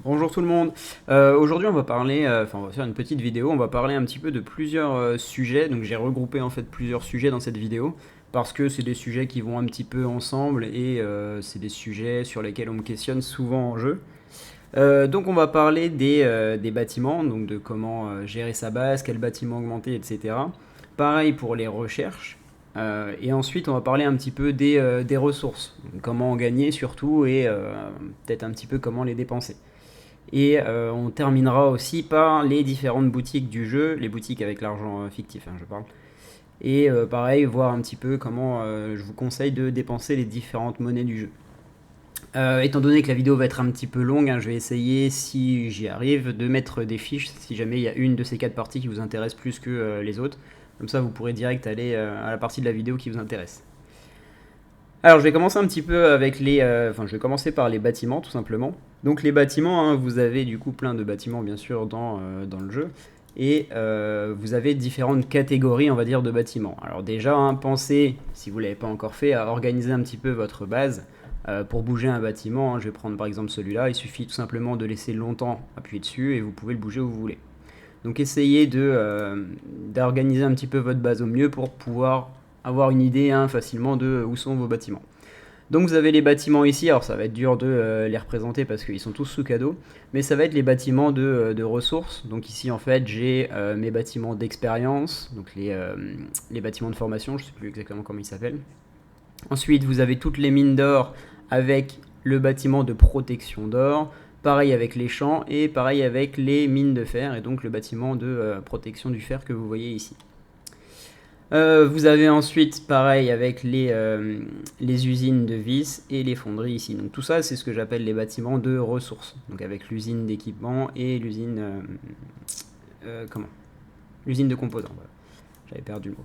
Bonjour tout le monde. Aujourd'hui on va parler, on va faire une petite vidéo, on va parler un petit peu de plusieurs sujets. Donc j'ai regroupé en fait plusieurs sujets dans cette vidéo parce que c'est des sujets qui vont un petit peu ensemble et c'est des sujets sur lesquels on me questionne souvent en jeu. Donc on va parler des bâtiments, donc de comment gérer sa base, quel bâtiment augmenter, etc. Pareil pour les recherches. Et ensuite on va parler un petit peu des ressources, donc comment en gagner surtout et peut-être un petit peu comment les dépenser. Et on terminera aussi par les différentes boutiques du jeu, les boutiques avec l'argent fictif, hein, je parle. Et pareil, voir un petit peu comment je vous conseille de dépenser les différentes monnaies du jeu. Étant donné que la vidéo va être un petit peu longue, hein, je vais essayer, si j'y arrive, de mettre des fiches si jamais il y a une de ces quatre parties qui vous intéresse plus que les autres. Comme ça, vous pourrez direct aller à la partie de la vidéo qui vous intéresse. Alors, je vais commencer un petit peu avec je vais commencer par les bâtiments, tout simplement. Donc, les bâtiments, hein, vous avez du coup plein de bâtiments, bien sûr, dans le jeu. Et vous avez différentes catégories, on va dire, de bâtiments. Alors, déjà, hein, pensez, si vous ne l'avez pas encore fait, à organiser un petit peu votre base. Pour bouger un bâtiment, hein, je vais prendre par exemple celui-là. Il suffit tout simplement de laisser longtemps appuyer dessus et vous pouvez le bouger où vous voulez. Donc essayez d'organiser un petit peu votre base au mieux pour pouvoir avoir une idée, hein, facilement de où sont vos bâtiments. Donc vous avez les bâtiments ici, alors ça va être dur de les représenter parce qu'ils sont tous sous cadeau, mais ça va être les bâtiments de ressources. Donc ici en fait j'ai mes bâtiments d'expérience, donc les bâtiments de formation, je ne sais plus exactement comment ils s'appellent. Ensuite vous avez toutes les mines d'or avec le bâtiment de protection d'or, pareil avec les champs et pareil avec les mines de fer et donc le bâtiment de protection du fer que vous voyez ici. Vous avez ensuite pareil avec les usines de vis et les fonderies ici. Donc tout ça c'est ce que j'appelle les bâtiments de ressources. Donc avec l'usine d'équipement et comment l'usine de composants. Voilà. J'avais perdu le mot.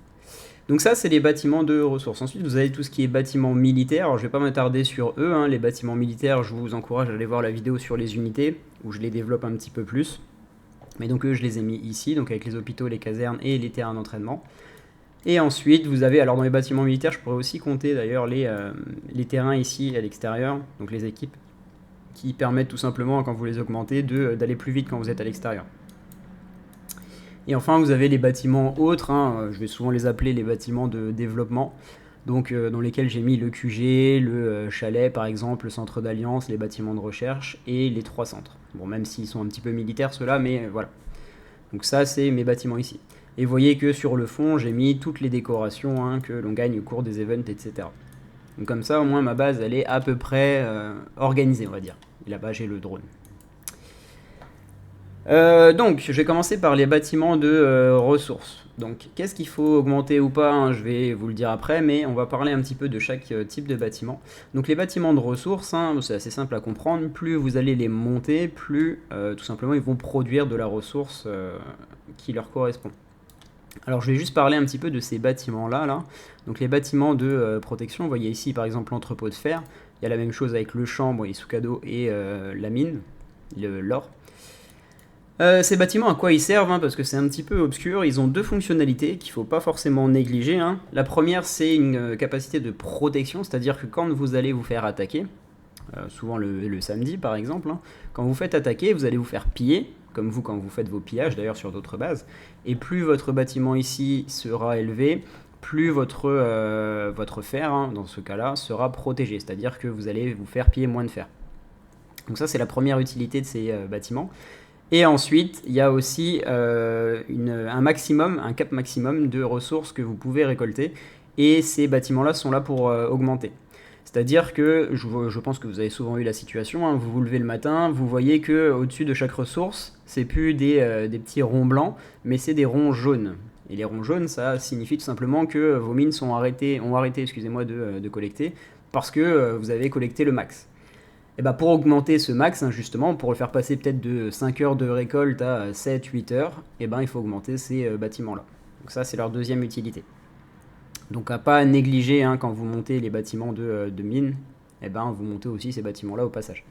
Donc ça, c'est les bâtiments de ressources. Ensuite, vous avez tout ce qui est bâtiments militaires. Alors, je ne vais pas m'attarder sur eux, hein. Les bâtiments militaires, je vous encourage à aller voir la vidéo sur les unités, où je les développe un petit peu plus. Mais donc eux, je les ai mis ici, donc avec les hôpitaux, les casernes et les terrains d'entraînement. Et ensuite, vous avez, alors dans les bâtiments militaires, je pourrais aussi compter d'ailleurs les terrains ici à l'extérieur, donc les équipes, qui permettent tout simplement, quand vous les augmentez, d'aller plus vite quand vous êtes à l'extérieur. Et enfin, vous avez les bâtiments autres, hein, je vais souvent les appeler les bâtiments de développement, donc dans lesquels j'ai mis le QG, le chalet par exemple, le centre d'alliance, les bâtiments de recherche et les trois centres. Bon, même s'ils sont un petit peu militaires ceux-là, mais voilà. Donc ça, c'est mes bâtiments ici. Et vous voyez que sur le fond, j'ai mis toutes les décorations, hein, que l'on gagne au cours des events, etc. Donc comme ça, au moins, ma base, elle est à peu près organisée, on va dire. Et là-bas, j'ai le drone. Donc, je vais commencer par les bâtiments de ressources. Donc, qu'est-ce qu'il faut augmenter ou pas, hein, je vais vous le dire après, mais on va parler un petit peu de chaque type de bâtiment. Donc, les bâtiments de ressources, hein, c'est assez simple à comprendre. Plus vous allez les monter, plus tout simplement ils vont produire de la ressource qui leur correspond. Alors, je vais juste parler un petit peu de ces bâtiments-là. Là. Donc, les bâtiments de protection, vous voyez ici par exemple l'entrepôt de fer. Il y a la même chose avec le champ, bon, les sous cadeaux et la mine, l'or. Ces bâtiments, à quoi ils servent, hein, parce que c'est un petit peu obscur. Ils ont deux fonctionnalités qu'il ne faut pas forcément négliger, hein. La première, c'est une capacité de protection, c'est-à-dire que quand vous allez vous faire attaquer, souvent le samedi par exemple, hein, quand vous faites attaquer, vous allez vous faire piller, comme vous quand vous faites vos pillages d'ailleurs sur d'autres bases, et plus votre bâtiment ici sera élevé, plus votre fer, hein, dans ce cas-là, sera protégé, c'est-à-dire que vous allez vous faire piller moins de fer. Donc ça, c'est la première utilité de ces bâtiments. Et ensuite, il y a aussi un cap maximum de ressources que vous pouvez récolter. Et ces bâtiments-là sont là pour augmenter. C'est-à-dire que, je pense que vous avez souvent eu la situation, hein, vous vous levez le matin, vous voyez que au-dessus de chaque ressource, c'est plus des petits ronds blancs, mais c'est des ronds jaunes. Et les ronds jaunes, ça signifie tout simplement que vos mines ont arrêté de collecter, parce que vous avez collecté le max. Et bah pour augmenter ce max, hein, justement, pour le faire passer peut-être de 5 heures de récolte à 7-8 heures, et ben il faut augmenter ces bâtiments-là. Donc ça, c'est leur deuxième utilité. Donc à pas négliger, hein, quand vous montez les bâtiments de mine, et ben vous montez aussi ces bâtiments-là au passage.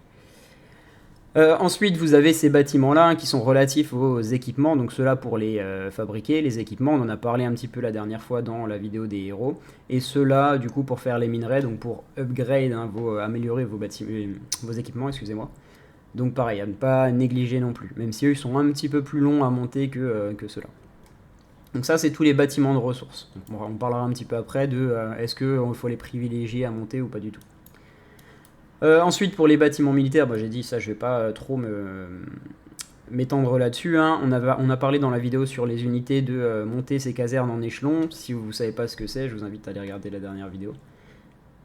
Ensuite, vous avez ces bâtiments-là, hein, qui sont relatifs aux équipements, donc ceux-là pour les fabriquer, les équipements, on en a parlé un petit peu la dernière fois dans la vidéo des héros, et ceux-là, du coup, pour faire les minerais, donc pour upgrade, hein, améliorer vos équipements, excusez-moi. Donc pareil, à ne pas négliger non plus, même si eux ils sont un petit peu plus longs à monter que ceux-là. Donc ça, c'est tous les bâtiments de ressources. Donc on parlera un petit peu après de est-ce qu'il faut les privilégier à monter ou pas du tout. Ensuite, pour les bâtiments militaires, j'ai dit ça, je vais pas trop m'étendre là-dessus. Hein. On a parlé dans la vidéo sur les unités de monter ces casernes en échelon. Si vous ne savez pas ce que c'est, je vous invite à aller regarder la dernière vidéo.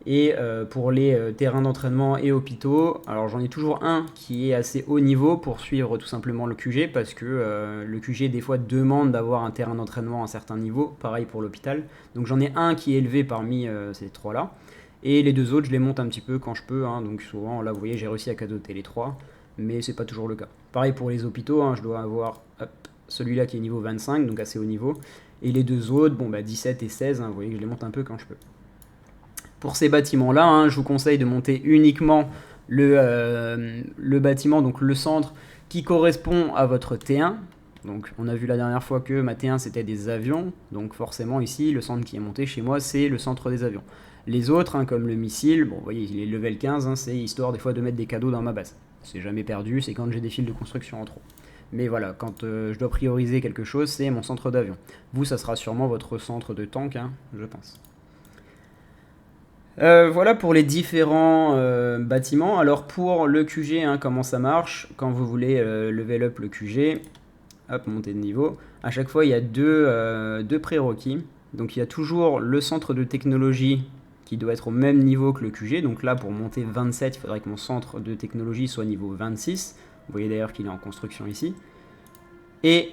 Et pour les terrains d'entraînement et hôpitaux, alors j'en ai toujours un qui est assez haut niveau pour suivre tout simplement le QG, parce que le QG des fois demande d'avoir un terrain d'entraînement à un certain niveau, pareil pour l'hôpital. Donc j'en ai un qui est élevé parmi ces trois-là, et les deux autres je les monte un petit peu quand je peux, hein. Donc souvent là vous voyez j'ai réussi à cadoter les trois, mais c'est pas toujours le cas. Pareil pour les hôpitaux, hein, je dois avoir celui-là qui est niveau 25, donc assez haut niveau, et les deux autres, 17 et 16, hein, vous voyez que je les monte un peu quand je peux. Pour ces bâtiments-là, hein, je vous conseille de monter uniquement le bâtiment, donc le centre, qui correspond à votre T1. Donc on a vu la dernière fois que ma T1 c'était des avions, donc forcément ici le centre qui est monté chez moi c'est le centre des avions. Les autres, hein, comme le missile, vous voyez il est level 15, hein, c'est histoire des fois de mettre des cadeaux dans ma base. C'est jamais perdu, c'est quand j'ai des fils de construction en trop. Mais voilà, quand je dois prioriser quelque chose, c'est mon centre d'avion. Vous, ça sera sûrement votre centre de tank, hein, je pense. Voilà pour les différents bâtiments. Alors pour le QG, hein, comment ça marche? Quand vous voulez level up le QG, hop, monter de niveau, à chaque fois il y a deux prérequis. Donc il y a toujours le centre de technologie qui doit être au même niveau que le QG. Donc là pour monter 27, il faudrait que mon centre de technologie soit niveau 26. Vous voyez d'ailleurs qu'il est en construction ici. Et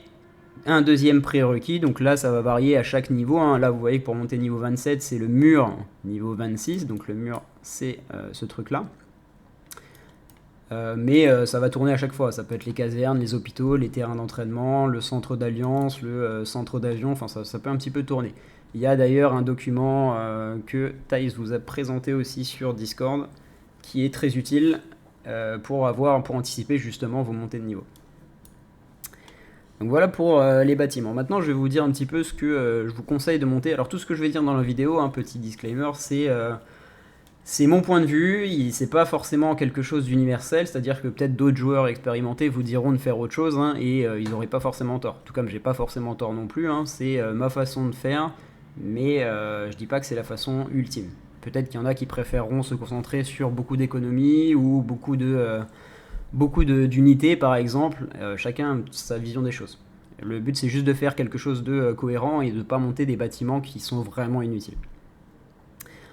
un deuxième prérequis, donc là ça va varier à chaque niveau, hein. Là vous voyez que pour monter niveau 27 c'est le mur niveau 26, donc le mur c'est ce truc là, mais ça va tourner à chaque fois, ça peut être les casernes, les hôpitaux, les terrains d'entraînement, le centre d'alliance, le centre d'avion, enfin ça peut un petit peu tourner. Il y a d'ailleurs un document que Thaïs vous a présenté aussi sur Discord qui est très utile pour anticiper justement vos montées de niveau. Donc voilà pour les bâtiments. Maintenant, je vais vous dire un petit peu ce que je vous conseille de monter. Alors tout ce que je vais dire dans la vidéo, un petit disclaimer, c'est mon point de vue. C'est pas forcément quelque chose d'universel, c'est-à-dire que peut-être d'autres joueurs expérimentés vous diront de faire autre chose, hein, et ils n'auraient pas forcément tort. Tout comme j'ai pas forcément tort non plus, hein, c'est ma façon de faire, mais je dis pas que c'est la façon ultime. Peut-être qu'il y en a qui préféreront se concentrer sur beaucoup d'économies ou beaucoup d'unités par exemple, chacun a sa vision des choses. Le but c'est juste de faire quelque chose de cohérent et de ne pas monter des bâtiments qui sont vraiment inutiles.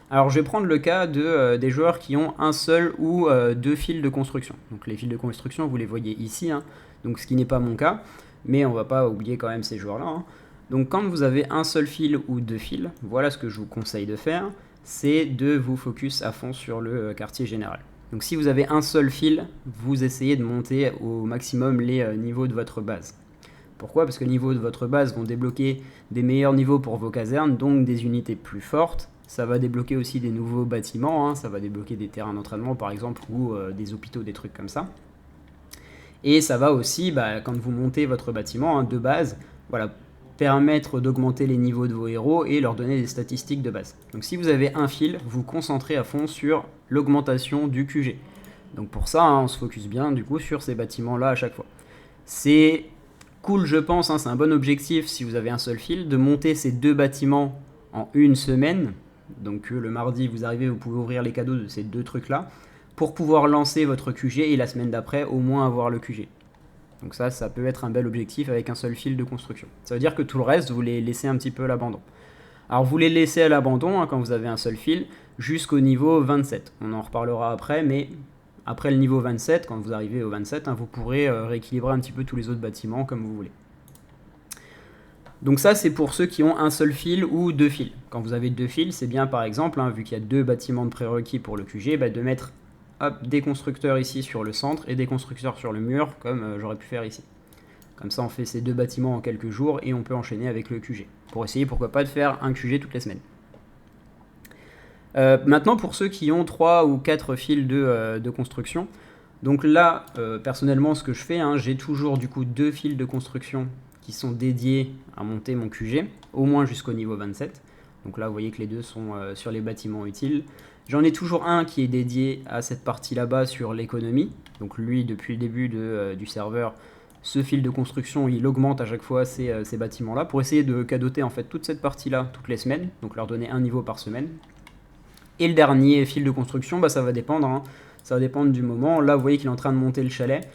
Alors je vais prendre le cas des joueurs qui ont un seul ou deux fils de construction. Donc les fils de construction vous les voyez ici, hein, donc ce qui n'est pas mon cas, mais on va pas oublier quand même ces joueurs là, hein. Donc quand vous avez un seul fil ou deux fils, voilà ce que je vous conseille de faire, c'est de vous focus à fond sur le quartier général. Donc si vous avez un seul fil, vous essayez de monter au maximum les niveaux de votre base. Pourquoi? Parce que les niveaux de votre base vont débloquer des meilleurs niveaux pour vos casernes, donc des unités plus fortes. Ça va débloquer aussi des nouveaux bâtiments, hein, ça va débloquer des terrains d'entraînement par exemple, ou des hôpitaux, des trucs comme ça. Et ça va aussi, quand vous montez votre bâtiment, hein, de base, voilà, permettre d'augmenter les niveaux de vos héros et leur donner des statistiques de base. Donc si vous avez un fil, vous concentrez à fond sur l'augmentation du QG. Donc pour ça, hein, on se focus bien du coup sur ces bâtiments-là à chaque fois. C'est cool, je pense, hein, c'est un bon objectif si vous avez un seul fil, de monter ces deux bâtiments en une semaine. Donc le mardi, vous arrivez, vous pouvez ouvrir les cadeaux de ces deux trucs-là pour pouvoir lancer votre QG et la semaine d'après, au moins avoir le QG. Donc ça peut être un bel objectif avec un seul fil de construction. Ça veut dire que tout le reste, vous les laissez un petit peu à l'abandon. Alors vous les laissez à l'abandon, hein, quand vous avez un seul fil jusqu'au niveau 27. On en reparlera après, mais après le niveau 27, quand vous arrivez au 27, hein, vous pourrez rééquilibrer un petit peu tous les autres bâtiments comme vous voulez. Donc ça c'est pour ceux qui ont un seul fil ou deux fils. Quand vous avez deux fils, c'est bien par exemple, hein, vu qu'il y a deux bâtiments de prérequis pour le QG, de mettre des constructeurs ici sur le centre et des constructeurs sur le mur, comme j'aurais pu faire ici. Comme ça, on fait ces deux bâtiments en quelques jours et on peut enchaîner avec le QG. Pour essayer, pourquoi pas, de faire un QG toutes les semaines. Maintenant, pour ceux qui ont 3 ou 4 fils de construction, donc là, personnellement, ce que je fais, hein, j'ai toujours du coup 2 fils de construction qui sont dédiés à monter mon QG, au moins jusqu'au niveau 27. Donc là, vous voyez que les deux sont sur les bâtiments utiles. J'en ai toujours un qui est dédié à cette partie là-bas sur l'économie. Donc lui, depuis le début du serveur, ce fil de construction, il augmente à chaque fois ces bâtiments-là pour essayer de cadoter en fait toute cette partie-là toutes les semaines, donc leur donner un niveau par semaine. Et le dernier fil de construction, bah, ça va dépendre, hein. Ça va dépendre du moment. Là, vous voyez qu'il est en train de monter le chalet.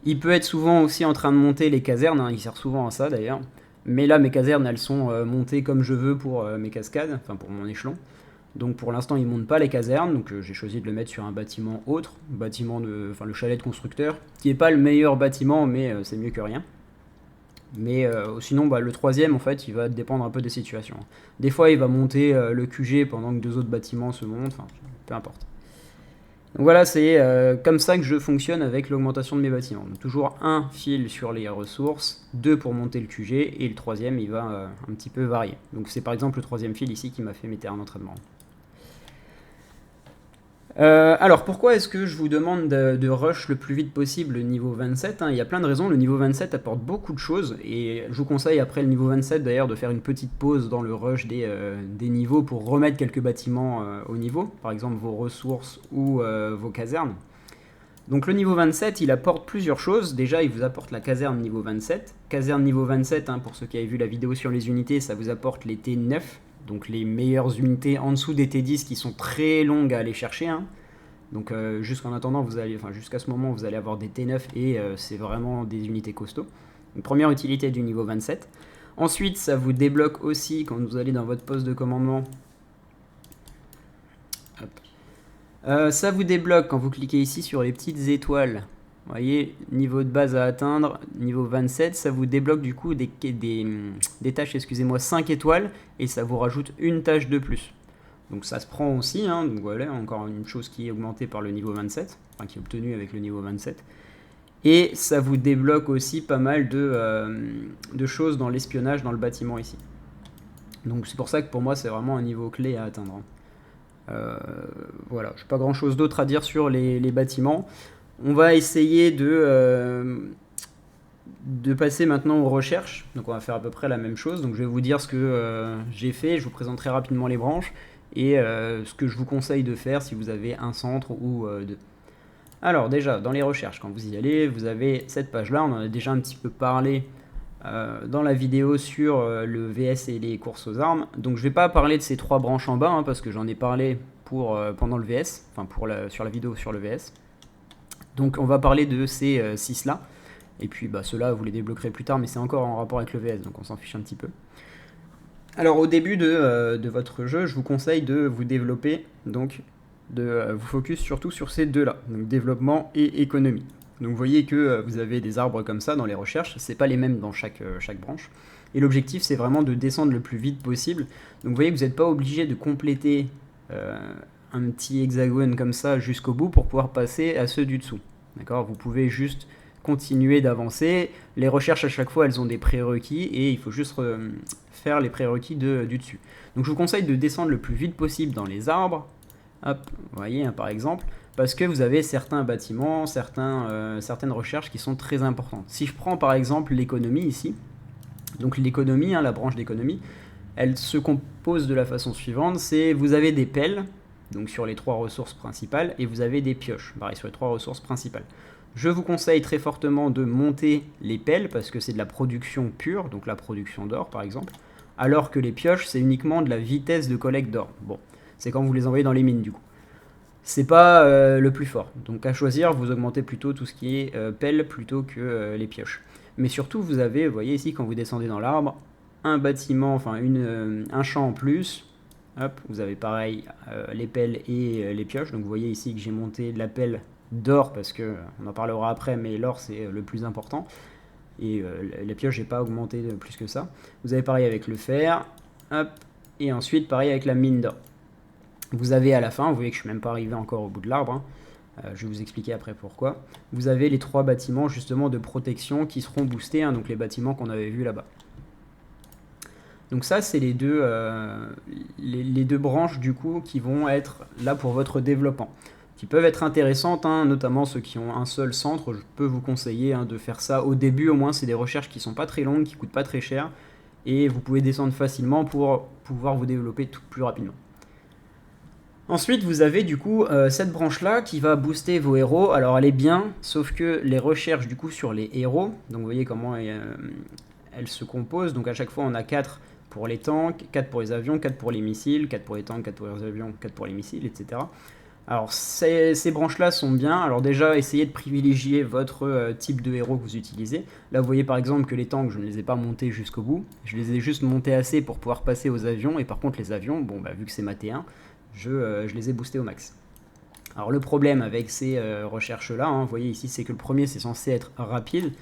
Il peut être souvent aussi en train de monter les casernes, hein. Il sert souvent à ça d'ailleurs. Mais là, mes casernes, elles sont montées comme je veux pour mes cascades, enfin pour mon échelon. Donc pour l'instant, il ne monte pas les casernes, donc j'ai choisi de le mettre sur un bâtiment autre, le chalet de constructeur, qui n'est pas le meilleur bâtiment, mais c'est mieux que rien. Mais sinon, bah, le troisième, en fait, il va dépendre un peu des situations. Des fois, il va monter le QG pendant que deux autres bâtiments se montent, enfin, peu importe. Donc voilà, c'est comme ça que je fonctionne avec l'augmentation de mes bâtiments. Donc, toujours un fil sur les ressources, deux pour monter le QG, et le troisième, il va un petit peu varier. Donc c'est par exemple le troisième fil ici qui m'a fait mes terrains d'entraînement. Alors, pourquoi est-ce que je vous demande de rush le plus vite possible le niveau 27, hein? Il y a plein de raisons. Le niveau 27 apporte beaucoup de choses. Et je vous conseille, après le niveau 27, d'ailleurs, de faire une petite pause dans le rush des niveaux pour remettre quelques bâtiments au niveau. Par exemple, vos ressources ou vos casernes. Donc, le niveau 27, il apporte plusieurs choses. Déjà, il vous apporte la caserne niveau 27. Caserne niveau 27, hein, pour ceux qui avaient vu la vidéo sur les unités, ça vous apporte les T9. Donc les meilleures unités en dessous des T10 qui sont très longues à aller chercher, hein. Donc jusqu'en attendant, jusqu'à ce moment, vous allez avoir des T9 et c'est vraiment des unités costauds. Donc première utilité du niveau 27. Ensuite, ça vous débloque aussi quand vous allez dans votre poste de commandement. Ça vous débloque quand vous cliquez ici sur les petites étoiles. Vous voyez, niveau de base à atteindre, niveau 27, ça vous débloque du coup des tâches, 5 étoiles, et ça vous rajoute une tâche de plus. Donc ça se prend aussi, hein, donc voilà, encore une chose qui est augmentée par le niveau 27, enfin qui est obtenue avec le niveau 27. Et ça vous débloque aussi pas mal de choses dans l'espionnage dans le bâtiment ici. Donc c'est pour ça que pour moi c'est vraiment un niveau clé à atteindre. Voilà, je n'ai pas grand chose d'autre à dire sur les bâtiments. On va essayer de passer maintenant aux recherches. Donc on va faire à peu près la même chose. Donc je vais vous dire ce que j'ai fait. Je vous présenterai rapidement les branches et ce que je vous conseille de faire si vous avez un centre ou deux. Alors déjà, dans les recherches, quand vous y allez, vous avez cette page-là. On en a déjà un petit peu parlé dans la vidéo sur le VS et les courses aux armes. Donc je ne vais pas parler de ces trois branches en bas, hein, parce que j'en ai parlé pendant le VS, enfin sur la vidéo sur le VS. Donc on va parler de ces 6 là, et puis bah, ceux-là vous les débloquerez plus tard, mais c'est encore en rapport avec le VS, donc on s'en fiche un petit peu. Alors au début de votre jeu, je vous conseille de vous développer, donc de vous focus surtout sur ces deux-là, donc développement et économie. Donc vous voyez que vous avez des arbres comme ça dans les recherches, c'est pas les mêmes dans chaque branche. Et l'objectif c'est vraiment de descendre le plus vite possible. Donc vous voyez que vous n'êtes pas obligé de compléter un petit hexagone comme ça jusqu'au bout pour pouvoir passer à ceux du dessous. D'accord ? Vous pouvez juste continuer d'avancer. Les recherches à chaque fois elles ont des prérequis et il faut juste faire les prérequis du dessus. Donc je vous conseille de descendre le plus vite possible dans les arbres. Hop, vous voyez, hein, par exemple, parce que vous avez certains bâtiments, certaines recherches qui sont très importantes. Si je prends par exemple l'économie ici, donc l'économie, hein, la branche d'économie, elle se compose de la façon suivante, c'est vous avez des pelles, donc sur les 3 ressources principales, et vous avez des pioches, pareil sur les 3 ressources principales. Je vous conseille très fortement de monter les pelles, parce que c'est de la production pure, donc la production d'or par exemple, alors que les pioches, c'est uniquement de la vitesse de collecte d'or. Bon, c'est quand vous les envoyez dans les mines du coup. C'est pas le plus fort. Donc à choisir, vous augmentez plutôt tout ce qui est pelle plutôt que les pioches. Mais surtout, vous avez, vous voyez ici, quand vous descendez dans l'arbre, un bâtiment, enfin un champ en plus. Hop, vous avez pareil les pelles et les pioches. Donc vous voyez ici que j'ai monté de la pelle d'or parce que, on en parlera après, mais l'or c'est le plus important. Et les pioches, j'ai pas augmenté plus que ça. Vous avez pareil avec le fer. Hop, et ensuite pareil avec la mine d'or. Vous avez à la fin, vous voyez que je ne suis même pas arrivé encore au bout de l'arbre, hein. Je vais vous expliquer après pourquoi. Vous avez les 3 bâtiments justement de protection qui seront boostés, hein, donc les bâtiments qu'on avait vus là-bas. Donc ça, c'est les deux branches du coup qui vont être là pour votre développement, qui peuvent être intéressantes, hein, notamment ceux qui ont un seul centre. Je peux vous conseiller de faire ça au début, au moins c'est des recherches qui ne sont pas très longues, qui ne coûtent pas très cher, et vous pouvez descendre facilement pour pouvoir vous développer tout plus rapidement. Ensuite, vous avez du coup cette branche-là qui va booster vos héros. Alors elle est bien, sauf que les recherches du coup sur les héros, donc vous voyez comment elles se composent. Donc à chaque fois, on a 4 pour les tanks, 4 pour les avions, 4 pour les missiles, 4 pour les tanks, 4 pour les avions, 4 pour les missiles, etc. Alors ces branches-là sont bien. Alors déjà, essayez de privilégier votre type de héros que vous utilisez. Là, vous voyez par exemple que les tanks, je ne les ai pas montés jusqu'au bout. Je les ai juste montés assez pour pouvoir passer aux avions. Et par contre, les avions, bon, bah, vu que c'est ma T1, je les ai boostés au max. Alors le problème avec ces recherches-là, hein, vous voyez ici, c'est que le premier, c'est censé être rapide.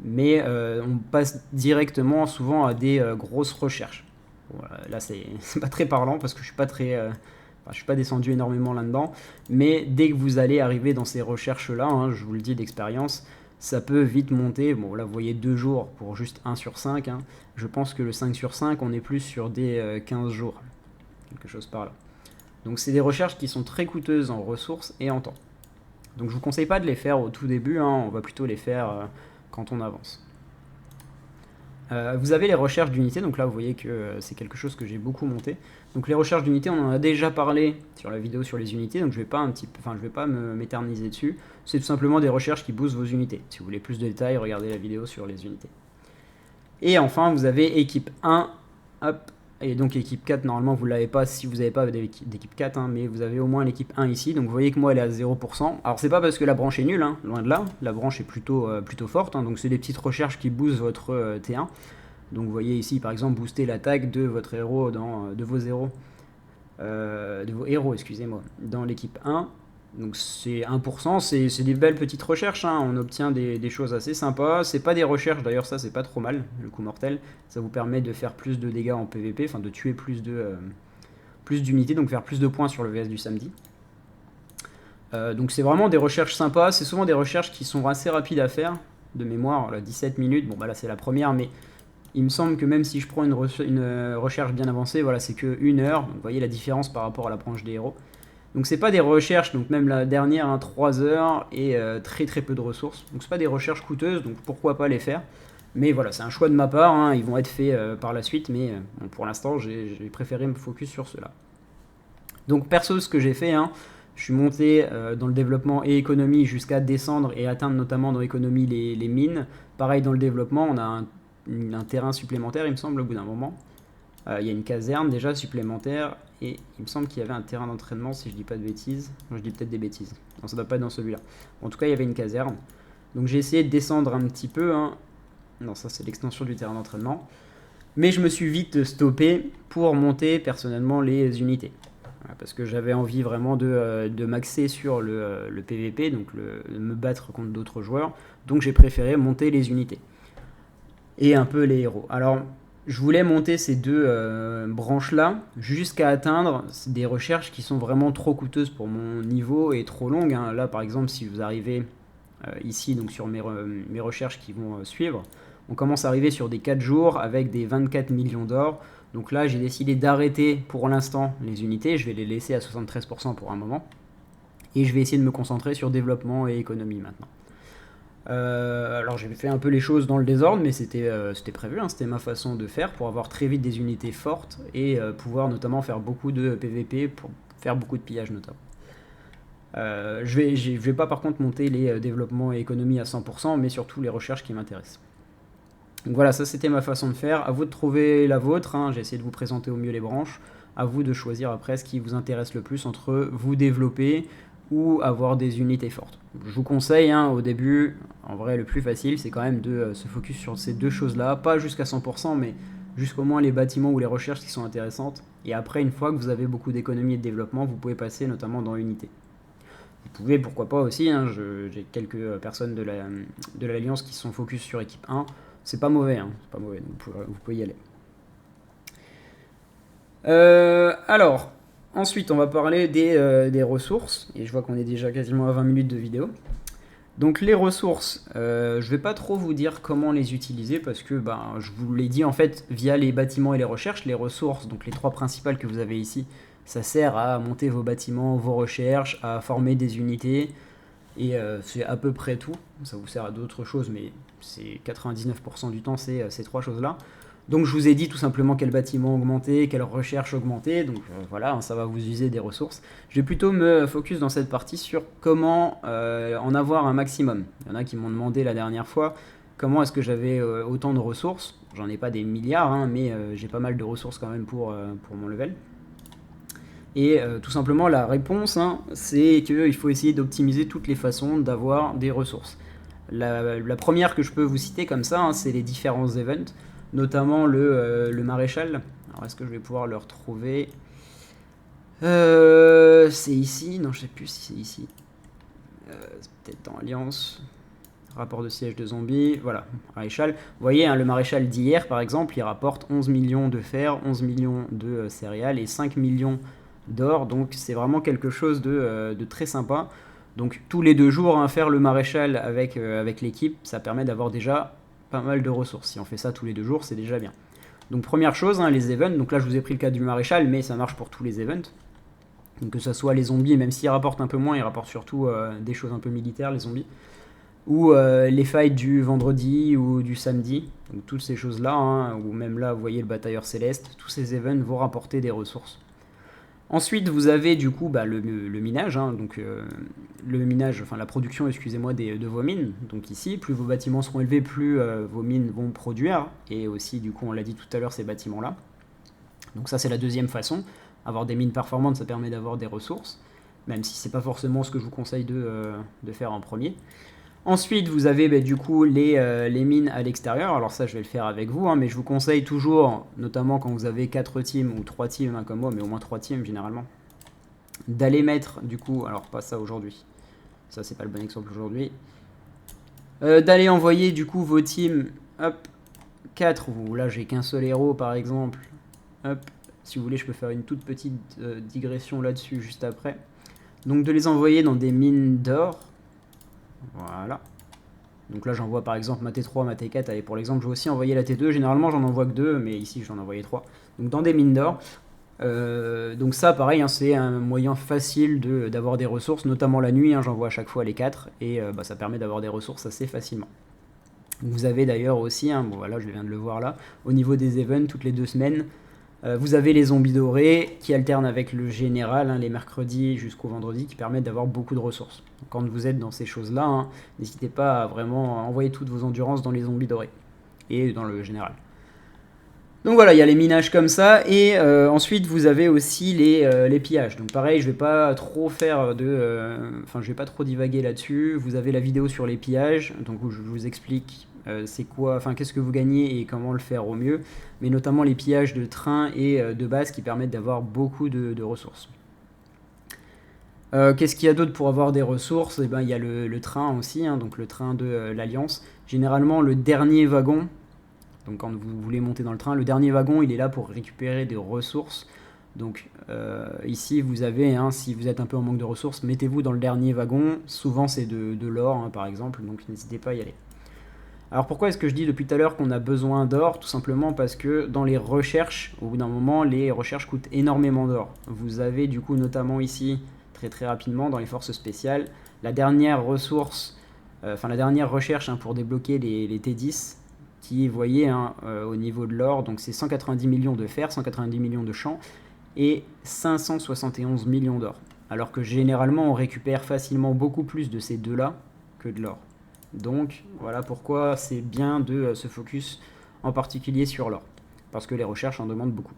Mais on passe directement souvent à des grosses recherches. Bon, là, c'est pas très parlant parce que je suis pas très... Enfin, je suis pas descendu énormément là-dedans, mais dès que vous allez arriver dans ces recherches-là, hein, je vous le dis d'expérience, ça peut vite monter. Bon, là, vous voyez 2 jours pour juste 1 sur 5. Hein. Je pense que le 5 sur 5, on est plus sur des 15 jours. Quelque chose par là. Donc, c'est des recherches qui sont très coûteuses en ressources et en temps. Donc, je vous conseille pas de les faire au tout début. Hein, on va plutôt les faire quand on avance. Vous avez les recherches d'unités, donc là vous voyez que c'est quelque chose que j'ai beaucoup monté. Donc les recherches d'unités, on en a déjà parlé sur la vidéo sur les unités, donc je vais pas m'éterniser dessus. C'est tout simplement des recherches qui boostent vos unités. Si vous voulez plus de détails, regardez la vidéo sur les unités. Et enfin, vous avez équipe 1, hop, et donc équipe 4, normalement vous ne l'avez pas si vous n'avez pas d'équipe 4, hein, mais vous avez au moins l'équipe 1 ici, donc vous voyez que moi elle est à 0%. Alors c'est pas parce que la branche est nulle, hein, loin de là, la branche est plutôt forte, hein, donc c'est des petites recherches qui boostent votre T1. Donc vous voyez ici par exemple booster l'attaque de votre héros, de vos héros, excusez-moi, dans l'équipe 1. Donc c'est 1%, c'est des belles petites recherches, hein. On obtient des choses assez sympas. C'est pas des recherches, d'ailleurs ça c'est pas trop mal, le coup mortel. Ça vous permet de faire plus de dégâts en PvP, enfin de tuer plus d'unités, donc faire plus de points sur le VS du samedi. Donc c'est vraiment des recherches sympas, c'est souvent des recherches qui sont assez rapides à faire, de mémoire, là, 17 minutes, bon bah là c'est la première, mais il me semble que même si je prends une recherche bien avancée, voilà, c'est que 1 heure, donc vous voyez la différence par rapport à la branche des héros. Donc c'est pas des recherches, donc même la dernière, hein, 3 heures et très très peu de ressources. Donc c'est pas des recherches coûteuses, donc pourquoi pas les faire. Mais voilà, c'est un choix de ma part, hein, ils vont être faits par la suite, mais bon, pour l'instant j'ai préféré me focus sur cela. Donc perso, ce que j'ai fait, hein, je suis monté dans le développement et économie jusqu'à descendre et atteindre notamment dans l'économie les mines. Pareil dans le développement, on a un terrain supplémentaire, il me semble, au bout d'un moment. Il y a une caserne déjà supplémentaire et il me semble qu'il y avait un terrain d'entraînement, si je dis pas de bêtises. Non, je dis peut-être des bêtises. Non, ça doit pas être dans celui-là. En tout cas, il y avait une caserne. Donc j'ai essayé de descendre un petit peu. Hein. Non, ça c'est l'extension du terrain d'entraînement. Mais je me suis vite stoppé pour monter personnellement les unités. Voilà, parce que j'avais envie vraiment de m'axer sur le PVP, donc me battre contre d'autres joueurs. Donc j'ai préféré monter les unités. Et un peu les héros. Alors, je voulais monter ces deux branches-là jusqu'à atteindre des recherches qui sont vraiment trop coûteuses pour mon niveau et trop longues. Hein. Là, par exemple, si vous arrivez ici, donc sur mes recherches qui vont suivre, on commence à arriver sur des 4 jours avec des 24 millions d'or. Donc là, j'ai décidé d'arrêter pour l'instant les unités. Je vais les laisser à 73% pour un moment. Et je vais essayer de me concentrer sur développement et économie maintenant. Alors j'ai fait un peu les choses dans le désordre, mais c'était prévu, hein, c'était ma façon de faire pour avoir très vite des unités fortes et pouvoir notamment faire beaucoup de PVP pour faire beaucoup de pillage notamment. Je vais pas par contre monter les développements et économie à 100%, mais surtout les recherches qui m'intéressent. Donc voilà, ça c'était ma façon de faire. À vous de trouver la vôtre, hein. J'ai essayé de vous présenter au mieux les branches. À vous de choisir après ce qui vous intéresse le plus entre vous développer ou avoir des unités fortes. Je vous conseille, hein, au début, en vrai le plus facile c'est quand même de se focus sur ces deux choses là, pas jusqu'à 100% mais jusqu'au moins les bâtiments ou les recherches qui sont intéressantes, et après une fois que vous avez beaucoup d'économie et de développement, vous pouvez passer notamment dans unité. Vous pouvez, pourquoi pas aussi, hein, j'ai quelques personnes de l'Alliance qui sont focus sur équipe 1, c'est pas mauvais, hein, c'est pas mauvais, donc vous pouvez y aller. Alors, ensuite, on va parler des ressources, et je vois qu'on est déjà quasiment à 20 minutes de vidéo. Donc les ressources, je vais pas trop vous dire comment les utiliser parce que je vous l'ai dit en fait via les bâtiments et les recherches, les ressources, donc les 3 principales que vous avez ici, ça sert à monter vos bâtiments, vos recherches, à former des unités, et c'est à peu près tout. Ça vous sert à d'autres choses, mais c'est 99% du temps c'est ces 3 choses-là. Donc je vous ai dit tout simplement quel bâtiment augmenter, quelle recherche augmenter, donc voilà, hein, ça va vous user des ressources. Je vais plutôt me focus dans cette partie sur comment en avoir un maximum. Il y en a qui m'ont demandé la dernière fois comment est-ce que j'avais autant de ressources. J'en ai pas des milliards, hein, mais j'ai pas mal de ressources quand même pour mon level. Et tout simplement la réponse, hein, c'est qu'il faut essayer d'optimiser toutes les façons d'avoir des ressources. La première que je peux vous citer comme ça, hein, c'est les différents events, notamment le maréchal. Alors est-ce que je vais pouvoir le retrouver? C'est ici, non je sais plus si c'est ici. C'est peut-être dans Alliance. Rapport de siège de zombies, voilà, maréchal. Vous voyez, hein, le maréchal d'hier par exemple, il rapporte 11 millions de fer, 11 millions de céréales et 5 millions d'or, donc c'est vraiment quelque chose de très sympa. Donc tous les 2 jours, hein, faire le maréchal avec l'équipe, ça permet d'avoir déjà pas mal de ressources. Si on fait ça tous les 2 jours, c'est déjà bien. Donc première chose, hein, les events, donc là je vous ai pris le cas du maréchal, mais ça marche pour tous les events. Donc que ce soit les zombies, même s'ils rapportent un peu moins, ils rapportent surtout des choses un peu militaires, les zombies. Ou les fights du vendredi ou du samedi, donc toutes ces choses-là, hein, ou même là, vous voyez le batailleur céleste, tous ces events vont rapporter des ressources. Ensuite, vous avez du coup le minage, hein, donc le minage, enfin la production, excusez-moi, de vos mines. Donc ici, plus vos bâtiments seront élevés, plus vos mines vont produire, et aussi du coup, on l'a dit tout à l'heure, ces bâtiments-là. Donc ça, c'est la deuxième façon. Avoir des mines performantes, ça permet d'avoir des ressources, même si c'est pas forcément ce que je vous conseille de faire en premier. Ensuite, vous avez du coup les mines à l'extérieur. Alors ça, je vais le faire avec vous, hein, mais je vous conseille toujours, notamment quand vous avez 4 teams ou 3 teams, hein, comme moi, mais au moins 3 teams généralement, d'aller mettre du coup, alors pas ça aujourd'hui, ça c'est pas le bon exemple aujourd'hui, d'aller envoyer du coup vos teams, hop, 4, ou là j'ai qu'un seul héros par exemple, hop, si vous voulez je peux faire une toute petite digression là-dessus juste après. Donc de les envoyer dans des mines d'or. Voilà. Donc là j'envoie par exemple ma T3, ma T4, allez pour l'exemple je vais aussi envoyer la T2, généralement j'en envoie que 2, mais ici j'en ai envoyé 3. Donc dans des mines d'or. Donc ça pareil, hein, c'est un moyen facile d'avoir des ressources, notamment la nuit, hein, j'envoie à chaque fois les 4, et ça permet d'avoir des ressources assez facilement. Vous avez d'ailleurs aussi, hein, bon voilà je viens de le voir là, au niveau des events toutes les 2 semaines, vous avez les zombies dorés qui alternent avec le général, hein, les mercredis jusqu'au vendredi, qui permettent d'avoir beaucoup de ressources. Donc, quand vous êtes dans ces choses-là, hein, n'hésitez pas à vraiment envoyer toutes vos endurances dans les zombies dorés et dans le général. Donc voilà, il y a les minages comme ça, et ensuite vous avez aussi les pillages. Donc pareil, je vais pas trop faire enfin je vais pas trop divaguer là-dessus. Vous avez la vidéo sur les pillages, donc où je vous explique c'est quoi, enfin qu'est-ce que vous gagnez et comment le faire au mieux, mais notamment les pillages de train et de base qui permettent d'avoir beaucoup de ressources. Qu'est-ce qu'il y a d'autre pour avoir des ressources? Eh ben, il y a le train aussi, hein, donc le train de l'Alliance. Généralement le dernier wagon, donc quand vous voulez monter dans le train, le dernier wagon il est là pour récupérer des ressources. Donc ici vous avez, hein, si vous êtes un peu en manque de ressources, mettez-vous dans le dernier wagon. Souvent c'est de l'or, hein, par exemple, donc n'hésitez pas à y aller. Alors pourquoi est-ce que je dis depuis tout à l'heure qu'on a besoin d'or? Tout simplement parce que dans les recherches, au bout d'un moment, les recherches coûtent énormément d'or. Vous avez du coup notamment ici, très rapidement, dans les forces spéciales, la dernière ressource, enfin la dernière recherche, hein, pour débloquer les T10, qui, vous voyez, hein, au niveau de l'or, donc c'est 190 millions de fer, 190 millions de champs, et 571 millions d'or. Alors que généralement on récupère facilement beaucoup plus de ces deux-là que de l'or. Donc voilà pourquoi c'est bien de se focus en particulier sur l'or, parce que les recherches en demandent beaucoup.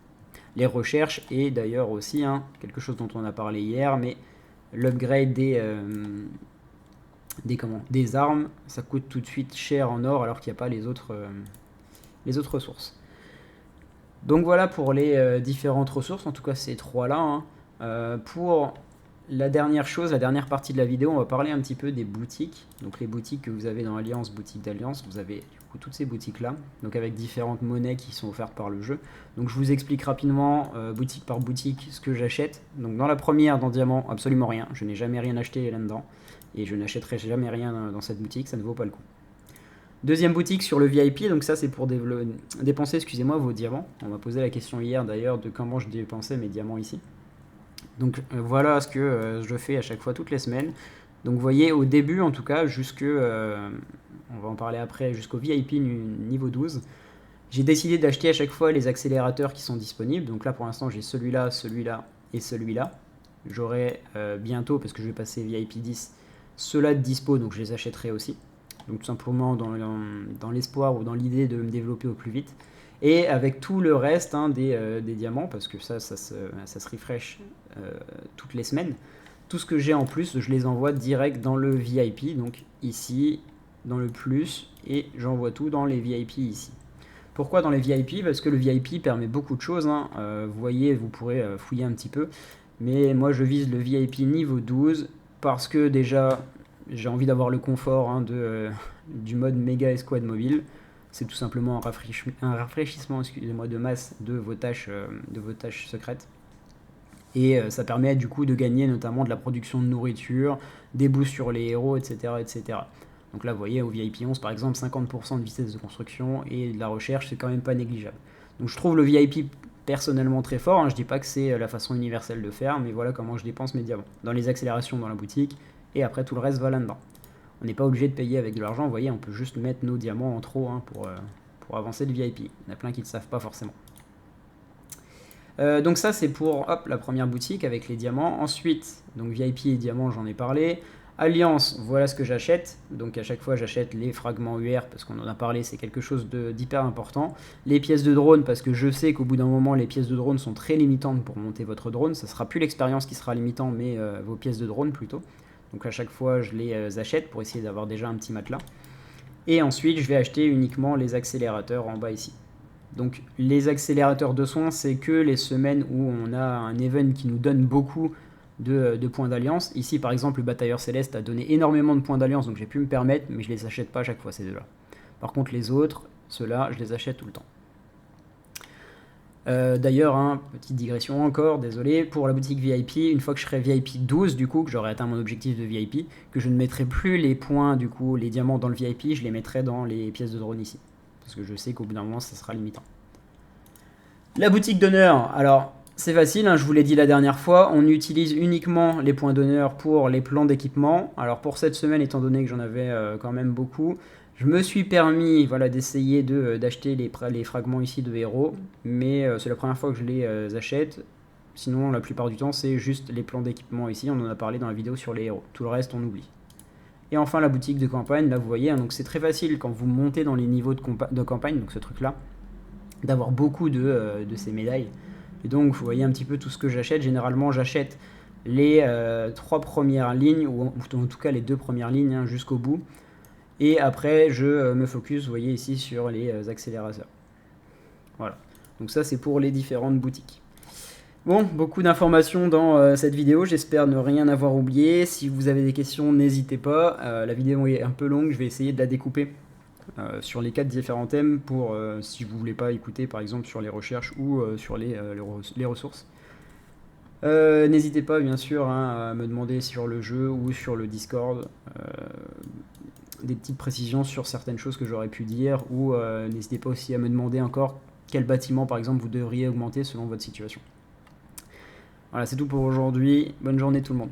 Les recherches et d'ailleurs aussi, hein, quelque chose dont on a parlé hier, mais l'upgrade des armes, ça coûte tout de suite cher en or alors qu'il n'y a pas les autres ressources. Donc voilà pour les différentes ressources, en tout cas ces trois-là, hein. Pour la dernière chose, la dernière partie de la vidéo, on va parler un petit peu des boutiques. Donc les boutiques que vous avez dans Alliance, boutique d'Alliance, vous avez du coup toutes ces boutiques-là, donc avec différentes monnaies qui sont offertes par le jeu. Donc je vous explique rapidement, boutique par boutique, ce que j'achète. Donc dans la première, dans Diamant, absolument rien. Je n'ai jamais rien acheté là-dedans. Et je n'achèterai jamais rien dans cette boutique, ça ne vaut pas le coup. Deuxième boutique sur le VIP, donc ça c'est pour dépenser, excusez-moi, vos diamants. On m'a posé la question hier d'ailleurs de comment je dépensais mes diamants ici. Donc voilà ce que je fais à chaque fois toutes les semaines. Donc vous voyez au début en tout cas, on va en parler après, jusqu'au VIP niveau 12, J'ai décidé d'acheter à chaque fois les accélérateurs qui sont disponibles. Donc là, pour l'instant, j'ai celui-là, celui-là et celui-là. J'aurai bientôt, parce que je vais passer VIP 10, ceux-là de dispo, donc je les achèterai aussi. Donc tout simplement dans l'espoir ou dans l'idée de me développer au plus vite. Et avec tout le reste des diamants, parce que ça se refresh toutes les semaines. Tout ce que j'ai en plus, je les envoie direct dans le VIP, donc ici, dans le plus, et j'envoie tout dans les VIP ici. Pourquoi dans les VIP? Parce que le VIP permet beaucoup de choses. Vous voyez, vous pourrez fouiller un petit peu. Mais moi, je vise le VIP niveau 12 parce que déjà, j'ai envie d'avoir le confort du mode méga escouade mobile. C'est tout simplement un rafraîchissement, excusez-moi, de masse de vos tâches secrètes. Et ça permet du coup de gagner notamment de la production de nourriture, des boosts sur les héros, etc., etc. Donc là, vous voyez, au VIP 11, par exemple, 50% de vitesse de construction et de la recherche, c'est quand même pas négligeable. Donc je trouve le VIP personnellement très fort. Je dis pas que c'est la façon universelle de faire, mais voilà comment je dépense mes diamants. Dans les accélérations dans la boutique, et après tout le reste va là-dedans. On n'est pas obligé de payer avec de l'argent, vous voyez, on peut juste mettre nos diamants en trop pour avancer le VIP. Il y en a plein qui ne le savent pas forcément. Donc ça c'est pour la première boutique avec les diamants. Ensuite, donc VIP et diamants, j'en ai parlé. Alliance, voilà ce que j'achète. Donc à chaque fois j'achète les fragments UR parce qu'on en a parlé, c'est quelque chose d'hyper important. Les pièces de drone parce que je sais qu'au bout d'un moment les pièces de drone sont très limitantes pour monter votre drone. Ça sera plus l'expérience qui sera limitant mais vos pièces de drone plutôt. Donc à chaque fois je les achète pour essayer d'avoir déjà un petit matelas. Et ensuite je vais acheter uniquement les accélérateurs en bas ici. Donc les accélérateurs de soins, c'est que les semaines où on a un event qui nous donne beaucoup de points d'alliance. Ici par exemple le batailleur céleste a donné énormément de points d'alliance, donc j'ai pu me permettre, mais je les achète pas à chaque fois ces deux-là. Par contre les autres, ceux-là, je les achète tout le temps. D'ailleurs, petite digression encore, désolé, pour la boutique VIP, une fois que je serai VIP 12, du coup, que j'aurai atteint mon objectif de VIP, que je ne mettrai plus les points, du coup, les diamants dans le VIP, je les mettrai dans les pièces de drone ici. Parce que je sais qu'au bout d'un moment, ça sera limitant. La boutique d'honneur, alors c'est facile, je vous l'ai dit la dernière fois, on utilise uniquement les points d'honneur pour les plans d'équipement. Alors pour cette semaine, étant donné que j'en avais quand même beaucoup, je me suis permis d'essayer d'acheter les fragments ici de héros, mais c'est la première fois que je les achète. Sinon, la plupart du temps, c'est juste les plans d'équipement ici, on en a parlé dans la vidéo sur les héros. Tout le reste, on oublie. Et enfin, la boutique de campagne, là vous voyez, donc c'est très facile quand vous montez dans les niveaux de campagne, donc ce truc-là, d'avoir beaucoup de ces médailles. Et donc vous voyez un petit peu tout ce que j'achète. Généralement j'achète les 3 premières lignes, ou en tout cas les 2 premières lignes jusqu'au bout. Et après je me focus, vous voyez ici, sur les accélérateurs. Voilà, donc ça c'est pour les différentes boutiques. Bon, beaucoup d'informations dans cette vidéo, j'espère ne rien avoir oublié. Si vous avez des questions, n'hésitez pas. La vidéo est un peu longue, je vais essayer de la découper sur les 4 différents thèmes pour si vous voulez pas écouter par exemple sur les recherches ou sur les ressources. N'hésitez pas bien sûr à me demander sur le jeu ou sur le Discord des petites précisions sur certaines choses que j'aurais pu dire, ou n'hésitez pas aussi à me demander encore quel bâtiment par exemple vous devriez augmenter selon votre situation. Voilà, c'est tout pour aujourd'hui. Bonne journée tout le monde.